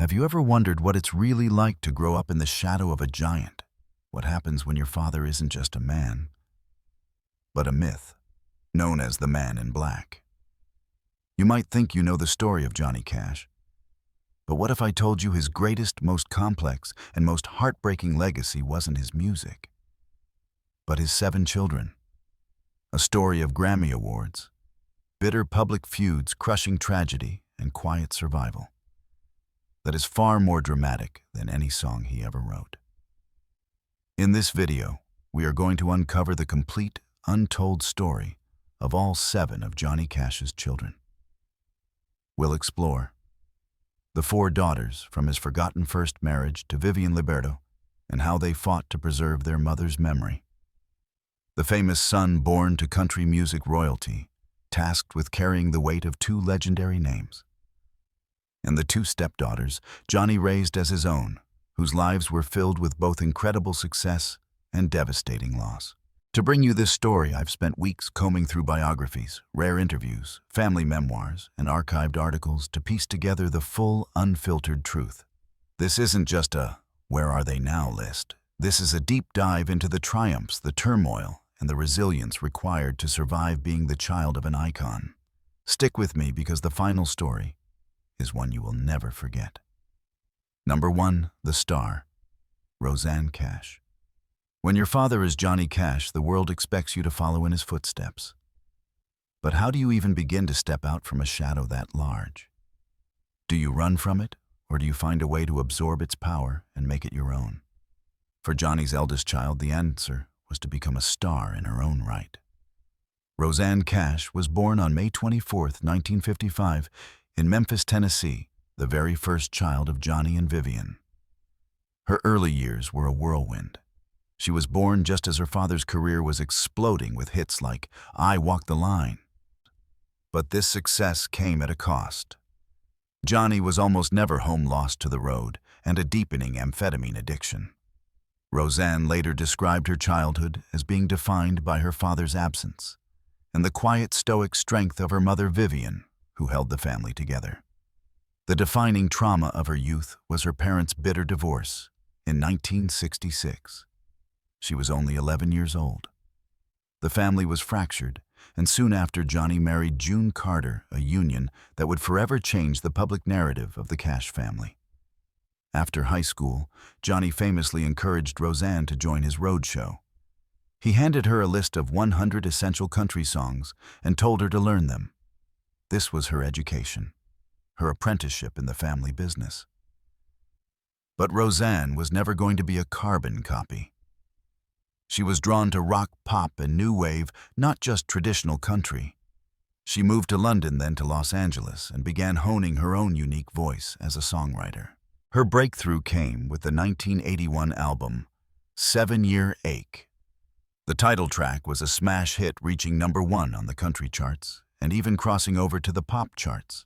Have you ever wondered what it's really like to grow up in the shadow of a giant? What happens when your father isn't just a man, but a myth, known as the Man in Black? You might think you know the story of Johnny Cash, but what if I told you his greatest, most complex, and most heartbreaking legacy wasn't his music, but his 7 children? A story of Grammy Awards, bitter public feuds, crushing tragedy, and quiet survival that is far more dramatic than any song he ever wrote. In this video, we are going to uncover the complete, untold story of all 7 of Johnny Cash's children. We'll explore the 4 daughters from his forgotten first marriage to Vivian Liberto and how they fought to preserve their mother's memory. The famous son born to country music royalty, tasked with carrying the weight of 2 legendary names. And the 2 stepdaughters Johnny raised as his own, whose lives were filled with both incredible success and devastating loss. To bring you this story, I've spent weeks combing through biographies, rare interviews, family memoirs, and archived articles to piece together the full, unfiltered truth. This isn't just a "where are they now" list. This is a deep dive into the triumphs, the turmoil, and the resilience required to survive being the child of an icon. Stick with me because the final story is one you will never forget. Number 1, the star, Rosanne Cash. When your father is Johnny Cash, the world expects you to follow in his footsteps. But how do you even begin to step out from a shadow that large? Do you run from it, or do you find a way to absorb its power and make it your own? For Johnny's eldest child, the answer was to become a star in her own right. Rosanne Cash was born on May 24, 1955, in Memphis, Tennessee, the very first child of Johnny and Vivian. Her early years were a whirlwind. She was born just as her father's career was exploding with hits like "I Walk the Line." But this success came at a cost. Johnny was almost never home, lost to the road and a deepening amphetamine addiction. Rosanne later described her childhood as being defined by her father's absence and the quiet, stoic strength of her mother Vivian, who held the family together. The defining trauma of her youth was her parents' bitter divorce in 1966. She was only 11 years old. The family was fractured, and soon after, Johnny married June Carter, a union that would forever change the public narrative of the Cash family. After high school, Johnny famously encouraged Rosanne to join his road show. He handed her a list of 100 essential country songs and told her to learn them. This was her education, her apprenticeship in the family business. But Rosanne was never going to be a carbon copy. She was drawn to rock, pop, and new wave, not just traditional country. She moved to London, then to Los Angeles, and began honing her own unique voice as a songwriter. Her breakthrough came with the 1981 album, 7-Year Ache. The title track was a smash hit, reaching number 1 on the country charts and even crossing over to the pop charts.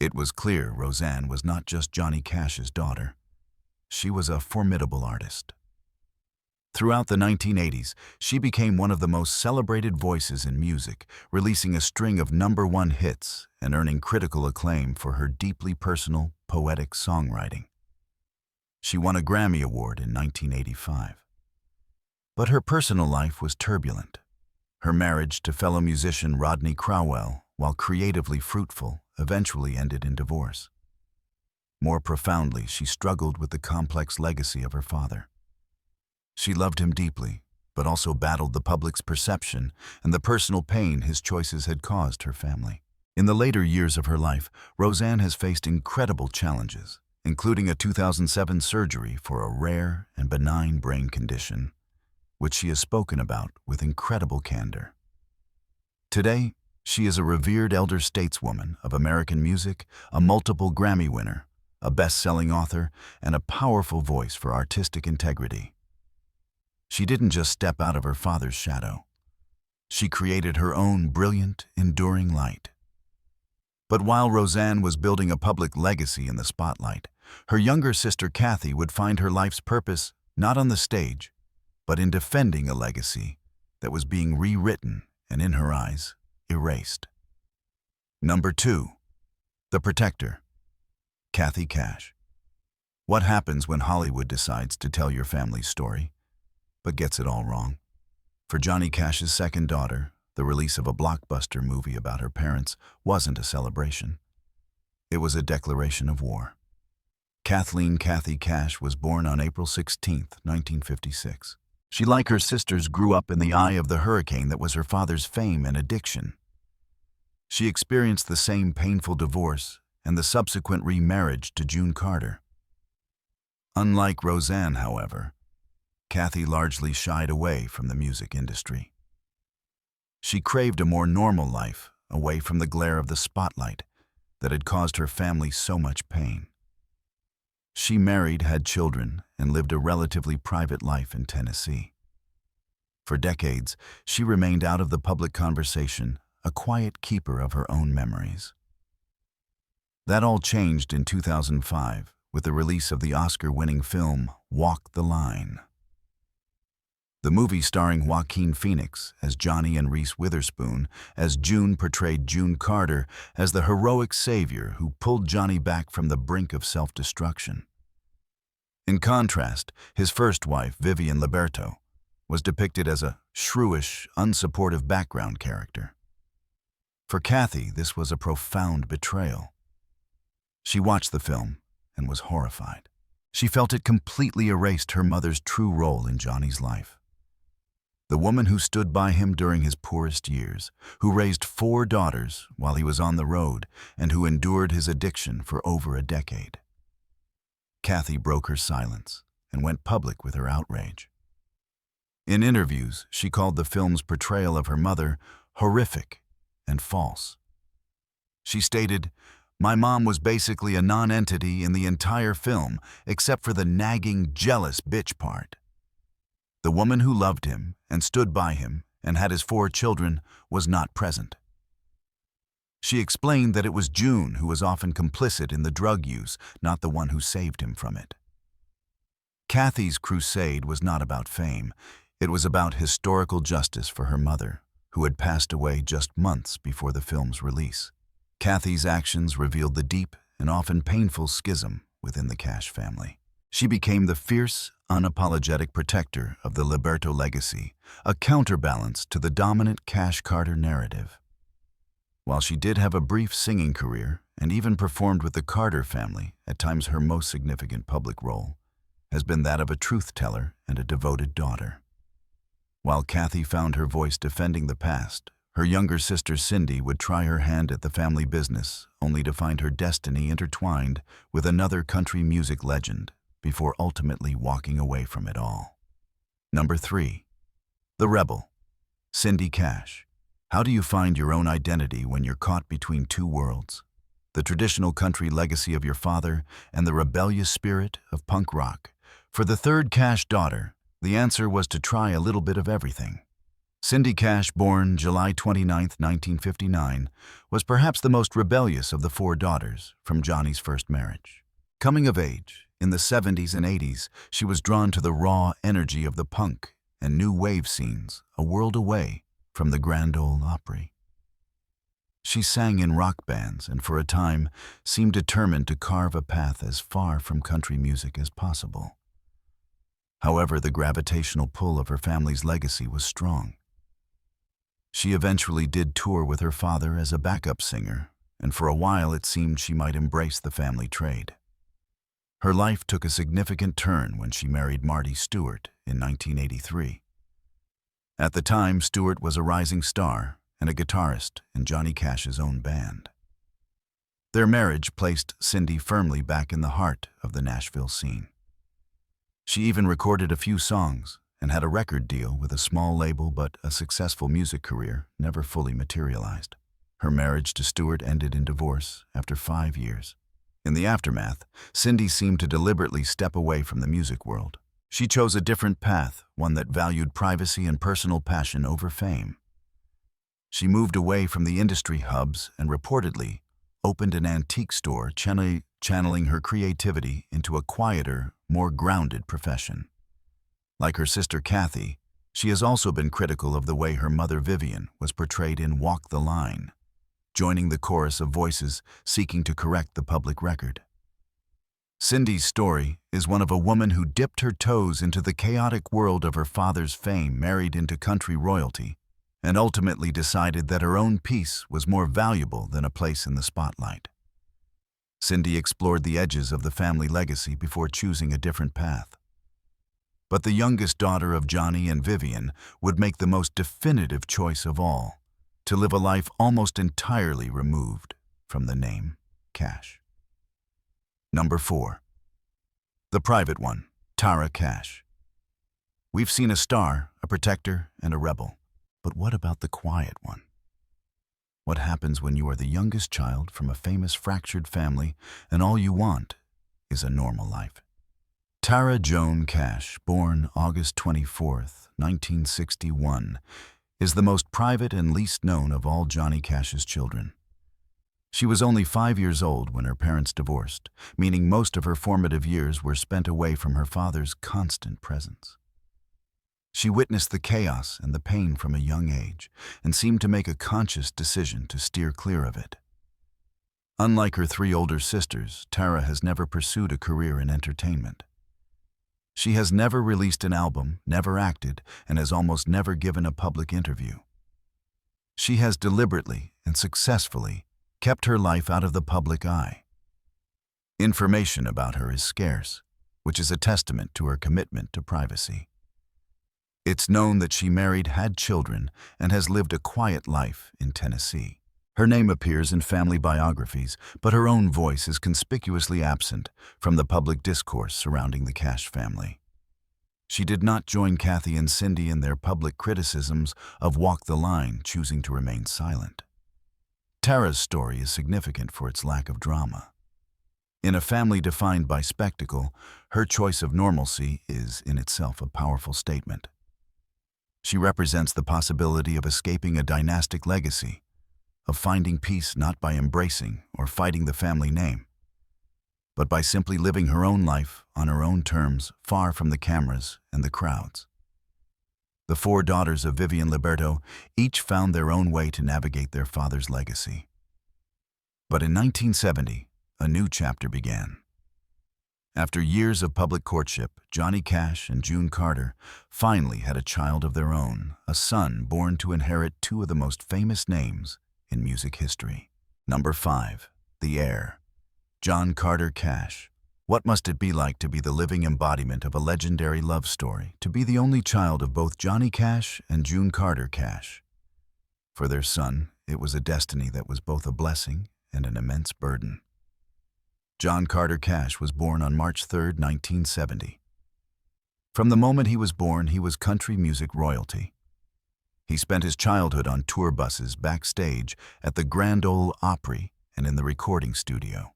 It was clear Rosanne was not just Johnny Cash's daughter. She was a formidable artist. Throughout the 1980s, she became one of the most celebrated voices in music, releasing a string of number 1 hits and earning critical acclaim for her deeply personal, poetic songwriting. She won a Grammy Award in 1985. But her personal life was turbulent. Her marriage to fellow musician Rodney Crowell, while creatively fruitful, eventually ended in divorce. More profoundly, she struggled with the complex legacy of her father. She loved him deeply, but also battled the public's perception and the personal pain his choices had caused her family. In the later years of her life, Rosanne has faced incredible challenges, including a 2007 surgery for a rare and benign brain condition, which she has spoken about with incredible candor. Today, she is a revered elder stateswoman of American music, a multiple Grammy winner, a best-selling author, and a powerful voice for artistic integrity. She didn't just step out of her father's shadow. She created her own brilliant, enduring light. But while Rosanne was building a public legacy in the spotlight, her younger sister Kathy would find her life's purpose not on the stage, but in defending a legacy that was being rewritten and, in her eyes, erased. Number 2, the protector. Kathy Cash. What happens when Hollywood decides to tell your family's story, but gets it all wrong? For Johnny Cash's second daughter, the release of a blockbuster movie about her parents wasn't a celebration. It was a declaration of war. Kathleen Kathy Cash was born on April 16, 1956. She, like her sisters, grew up in the eye of the hurricane that was her father's fame and addiction. She experienced the same painful divorce and the subsequent remarriage to June Carter. Unlike Rosanne, however, Kathy largely shied away from the music industry. She craved a more normal life, away from the glare of the spotlight that had caused her family so much pain. She married, had children, and lived a relatively private life in Tennessee. For decades, she remained out of the public conversation, a quiet keeper of her own memories. That all changed in 2005 with the release of the Oscar-winning film Walk the Line. The movie, starring Joaquin Phoenix as Johnny and Reese Witherspoon as June, portrayed June Carter as the heroic savior who pulled Johnny back from the brink of self-destruction. In contrast, his first wife, Vivian Liberto, was depicted as a shrewish, unsupportive background character. For Kathy, this was a profound betrayal. She watched the film and was horrified. She felt it completely erased her mother's true role in Johnny's life. The woman who stood by him during his poorest years, who raised 4 daughters while he was on the road, and who endured his addiction for over a decade. Kathy broke her silence and went public with her outrage. In interviews, she called the film's portrayal of her mother horrific and false. She stated, "My mom was basically a non-entity in the entire film, except for the nagging, jealous bitch part. The woman who loved him and stood by him and had his 4 children was not present." She explained that it was June who was often complicit in the drug use, not the one who saved him from it. Kathy's crusade was not about fame. It was about historical justice for her mother, who had passed away just months before the film's release. Kathy's actions revealed the deep and often painful schism within the Cash family. She became the fierce, unapologetic protector of the Liberto legacy, a counterbalance to the dominant Cash Carter narrative. While she did have a brief singing career and even performed with the Carter family, at times her most significant public role has been that of a truth-teller and a devoted daughter. While Kathy found her voice defending the past, her younger sister Cindy would try her hand at the family business, only to find her destiny intertwined with another country music legend, before ultimately walking away from it all. Number 3. The Rebel. Cindy Cash. How do you find your own identity when you're caught between 2 worlds? The traditional country legacy of your father and the rebellious spirit of punk rock. For the third Cash daughter, the answer was to try a little bit of everything. Cindy Cash, born July 29, 1959, was perhaps the most rebellious of the 4 daughters from Johnny's first marriage. Coming of age, in the 70s and 80s, she was drawn to the raw energy of the punk and new wave scenes, a world away from the Grand Ole Opry. She sang in rock bands and for a time seemed determined to carve a path as far from country music as possible. However, the gravitational pull of her family's legacy was strong. She eventually did tour with her father as a backup singer, and for a while it seemed she might embrace the family trade. Her life took a significant turn when she married Marty Stewart in 1983. At the time, Stewart was a rising star and a guitarist in Johnny Cash's own band. Their marriage placed Cindy firmly back in the heart of the Nashville scene. She even recorded a few songs and had a record deal with a small label, but a successful music career never fully materialized. Her marriage to Stewart ended in divorce after 5 years. In the aftermath, Cindy seemed to deliberately step away from the music world. She chose a different path, one that valued privacy and personal passion over fame. She moved away from the industry hubs and reportedly opened an antique store, channeling her creativity into a quieter, more grounded profession. Like her sister Kathy, she has also been critical of the way her mother Vivian was portrayed in Walk the Line, joining the chorus of voices seeking to correct the public record. Cindy's story is one of a woman who dipped her toes into the chaotic world of her father's fame, married into country royalty, and ultimately decided that her own peace was more valuable than a place in the spotlight. Cindy explored the edges of the family legacy before choosing a different path. But the youngest daughter of Johnny and Vivian would make the most definitive choice of all, to live a life almost entirely removed from the name Cash. Number 4. The private one, Tara Cash. We've seen a star, a protector, and a rebel. But what about the quiet one? What happens when you are the youngest child from a famous fractured family and all you want is a normal life? Tara Joan Cash, born August 24, 1961, is the most private and least known of all Johnny Cash's children. She was only 5 years old when her parents divorced, meaning most of her formative years were spent away from her father's constant presence. She witnessed the chaos and the pain from a young age and seemed to make a conscious decision to steer clear of it. Unlike her 3 older sisters, Tara has never pursued a career in entertainment. She has never released an album, never acted, and has almost never given a public interview. She has deliberately and successfully kept her life out of the public eye. Information about her is scarce, which is a testament to her commitment to privacy. It's known that she married, had children, and has lived a quiet life in Tennessee. Her name appears in family biographies, but her own voice is conspicuously absent from the public discourse surrounding the Cash family. She did not join Kathy and Cindy in their public criticisms of Walk the Line, choosing to remain silent. Tara's story is significant for its lack of drama. In a family defined by spectacle, her choice of normalcy is in itself a powerful statement. She represents the possibility of escaping a dynastic legacy, of finding peace not by embracing or fighting the family name, but by simply living her own life on her own terms, far from the cameras and the crowds. The 4 daughters of Vivian Liberto each found their own way to navigate their father's legacy. But in 1970, a new chapter began. After years of public courtship, Johnny Cash and June Carter finally had a child of their own, a son born to inherit 2 of the most famous names in music history. Number 5. The Heir, John Carter Cash. What must it be like to be the living embodiment of a legendary love story, to be the only child of both Johnny Cash and June Carter Cash? For their son, it was a destiny that was both a blessing and an immense burden. John Carter Cash was born on March 3, 1970. From the moment he was born, he was country music royalty. He spent his childhood on tour buses, backstage, at the Grand Ole Opry, and in the recording studio.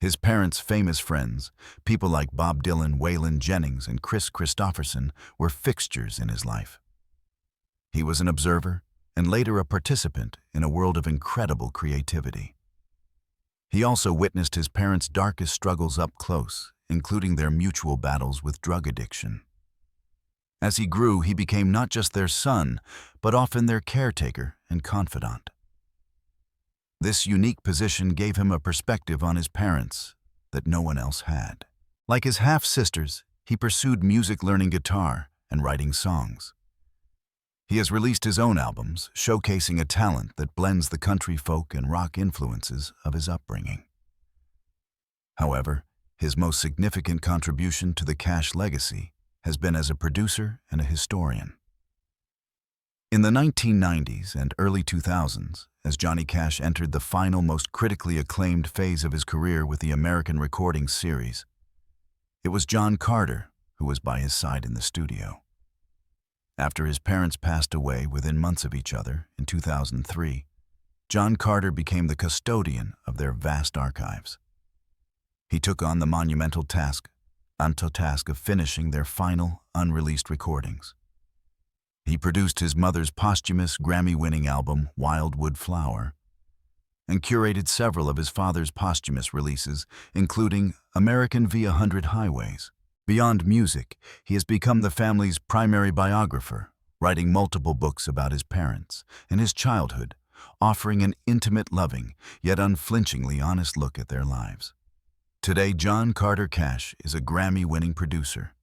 His parents' famous friends, people like Bob Dylan, Waylon Jennings, and Chris Christopherson, were fixtures in his life. He was an observer and later a participant in a world of incredible creativity. He also witnessed his parents' darkest struggles up close, including their mutual battles with drug addiction. As he grew, he became not just their son, but often their caretaker and confidant. This unique position gave him a perspective on his parents that no one else had. Like his half-sisters, he pursued music, learning guitar and writing songs. He has released his own albums, showcasing a talent that blends the country, folk, and rock influences of his upbringing. However, his most significant contribution to the Cash legacy has been as a producer and a historian. In the 1990s and early 2000s, as Johnny Cash entered the final, most critically acclaimed phase of his career with the American Recording Series, it was John Carter who was by his side in the studio. After his parents passed away within months of each other in 2003, John Carter became the custodian of their vast archives. He took on the monumental task of finishing their final, unreleased recordings. He produced his mother's posthumous Grammy-winning album, Wildwood Flower, and curated several of his father's posthumous releases, including American V100 Highways. Beyond music, he has become the family's primary biographer, writing multiple books about his parents and his childhood, offering an intimate, loving, yet unflinchingly honest look at their lives. Today, John Carter Cash is a Grammy-winning producer,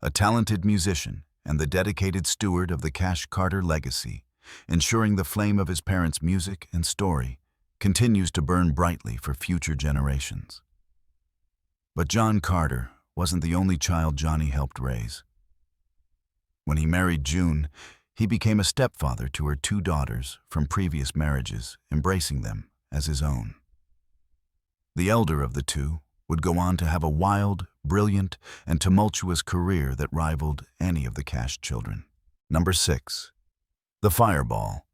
a talented musician, and the dedicated steward of the Cash Carter legacy, ensuring the flame of his parents' music and story continues to burn brightly for future generations. But John Carter wasn't the only child Johnny helped raise. When he married June, he became a stepfather to her two daughters from previous marriages, embracing them as his own. The elder of the two would go on to have a wild, brilliant, and tumultuous career that rivaled any of the Cash children. Number 6. The Fireball,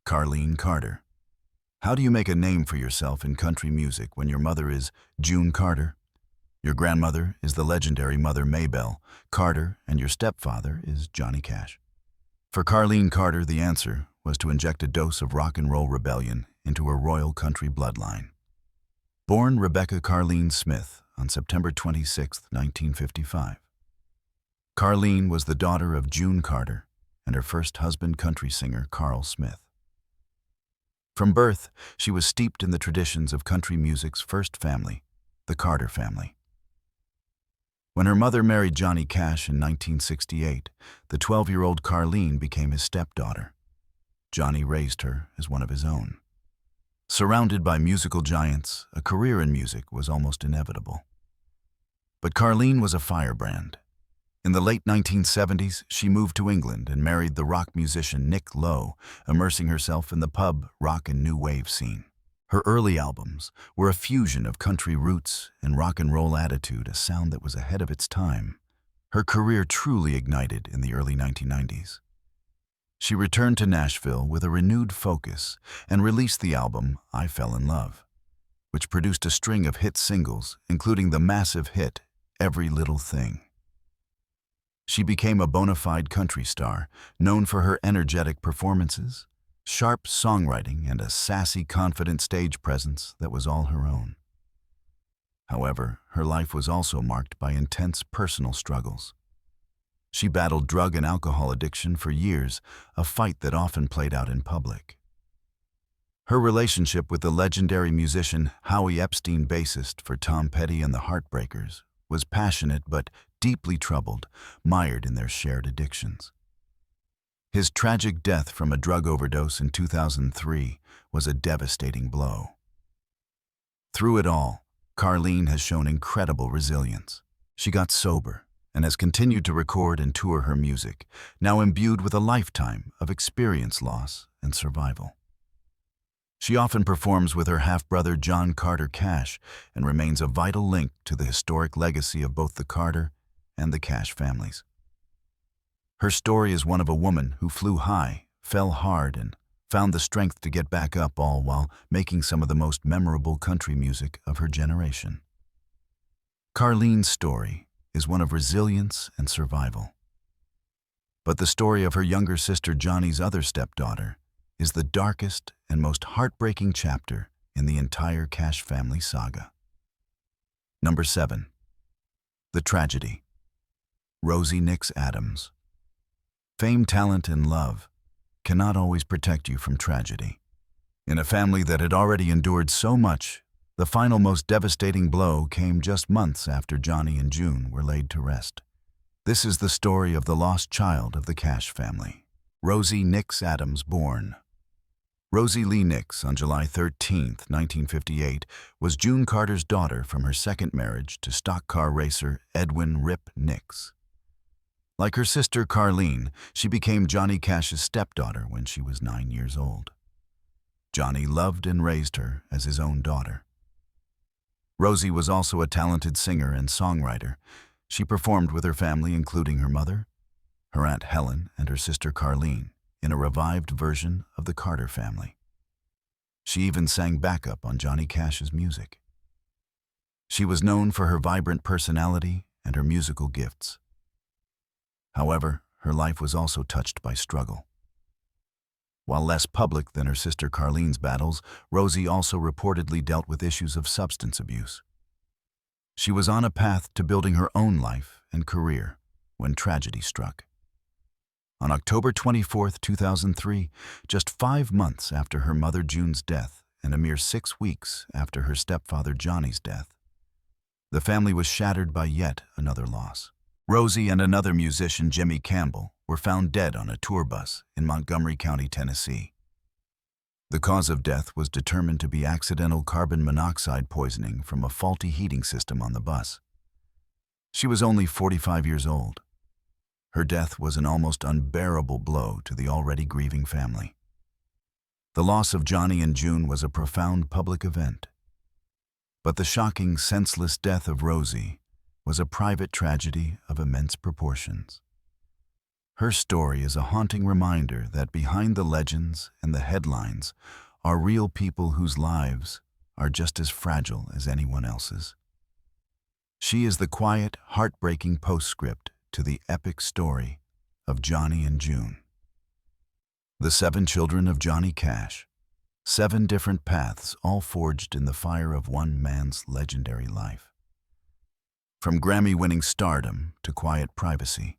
Carlene Carter. How do you make a name for yourself in country music when your mother is June Carter, your grandmother is the legendary Mother Maybelle Carter, and your stepfather is Johnny Cash? For Carlene Carter, the answer was to inject a dose of rock and roll rebellion into her royal country bloodline. Born Rebecca Carlene Smith on September 26, 1955. Carlene was the daughter of June Carter and her first husband, country singer Carl Smith. From birth, she was steeped in the traditions of country music's first family, the Carter family. When her mother married Johnny Cash in 1968, the 12-year-old Carlene became his stepdaughter. Johnny raised her as one of his own. Surrounded by musical giants, a career in music was almost inevitable. But Carlene was a firebrand. In the late 1970s, she moved to England and married the rock musician Nick Lowe, immersing herself in the pub, rock, and new wave scene. Her early albums were a fusion of country roots and rock and roll attitude, a sound that was ahead of its time. Her career truly ignited in the early 1990s. She returned to Nashville with a renewed focus and released the album I Fell in Love, which produced a string of hit singles, including the massive hit Every Little Thing. She became a bona fide country star, known for her energetic performances, sharp songwriting, and a sassy, confident stage presence that was all her own. However, her life was also marked by intense personal struggles. She battled drug and alcohol addiction for years, a fight that often played out in public. Her relationship with the legendary musician Howie Epstein, bassist for Tom Petty and the Heartbreakers, was passionate but deeply troubled, mired in their shared addictions. His tragic death from a drug overdose in 2003 was a devastating blow. Through it all, Carlene has shown incredible resilience. She got sober and has continued to record and tour her music, now imbued with a lifetime of experience, loss, and survival. She often performs with her half-brother John Carter Cash and remains a vital link to the historic legacy of both the Carter and the Cash families. Her story is one of a woman who flew high, fell hard, and found the strength to get back up, all while making some of the most memorable country music of her generation. Carlene's story is one of resilience and survival. But the story of her younger sister Johnny's other stepdaughter is the darkest and most heartbreaking chapter in the entire Cash family saga. Number 7. The Tragedy, Rosie Nix Adams. Fame, talent, and love cannot always protect you from tragedy. In a family that had already endured so much, the final, most devastating blow came just months after Johnny and June were laid to rest. This is the story of the lost child of the Cash family, Rosie Nix Adams, born. Rosie Lee Nix, on July 13, 1958, was June Carter's daughter from her second marriage to stock car racer Edwin "Rip" Nix. Like her sister Carlene, she became Johnny Cash's stepdaughter when she was 9 years old. Johnny loved and raised her as his own daughter. Rosie was also a talented singer and songwriter. She performed with her family, including her mother, her Aunt Helen, and her sister Carlene, in a revived version of the Carter family. She even sang backup on Johnny Cash's music. She was known for her vibrant personality and her musical gifts. However, her life was also touched by struggle. While less public than her sister Carlene's battles, Rosie also reportedly dealt with issues of substance abuse. She was on a path to building her own life and career when tragedy struck. On October 24, 2003, just 5 months after her mother June's death and a mere 6 weeks after her stepfather Johnny's death, The family was shattered by yet another loss. Rosie and another musician, Jimmy Campbell, were found dead on a tour bus in Montgomery County, Tennessee. The cause of death was determined to be accidental carbon monoxide poisoning from a faulty heating system on the bus. She was only 45 years old. Her death was an almost unbearable blow to the already grieving family. The loss of Johnny and June was a profound public event. But the shocking, senseless death of Rosie was a private tragedy of immense proportions. Her story is a haunting reminder that behind the legends and the headlines are real people whose lives are just as fragile as anyone else's. She is the quiet, heartbreaking postscript to the epic story of Johnny and June. The 7 children of Johnny Cash, 7 different paths all forged in the fire of one man's legendary life. From Grammy-winning stardom to quiet privacy,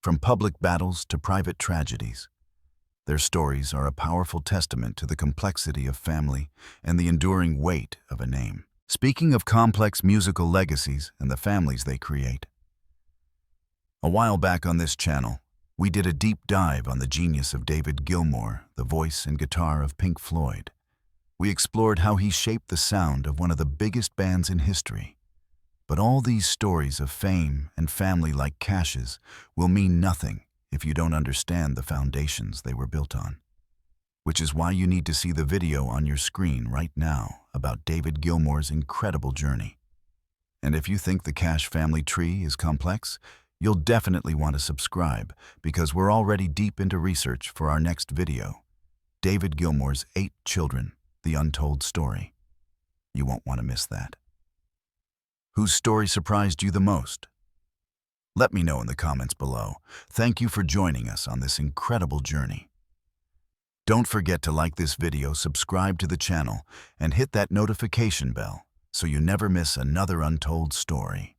from public battles to private tragedies, their stories are a powerful testament to the complexity of family and the enduring weight of a name. Speaking of complex musical legacies and the families they create, a while back on this channel, we did a deep dive on the genius of David Gilmour, the voice and guitar of Pink Floyd. We explored how he shaped the sound of one of the biggest bands in history. But all these stories of fame and family like Cash's will mean nothing if you don't understand the foundations they were built on. Which is why you need to see the video on your screen right now about David Gilmour's incredible journey. And if you think the Cash family tree is complex, you'll definitely want to subscribe because we're already deep into research for our next video, David Gilmour's 8 Children, the Untold Story. You won't want to miss that. Whose story surprised you the most? Let me know in the comments below. Thank you for joining us on this incredible journey. Don't forget to like this video, subscribe to the channel, and hit that notification bell so you never miss another untold story.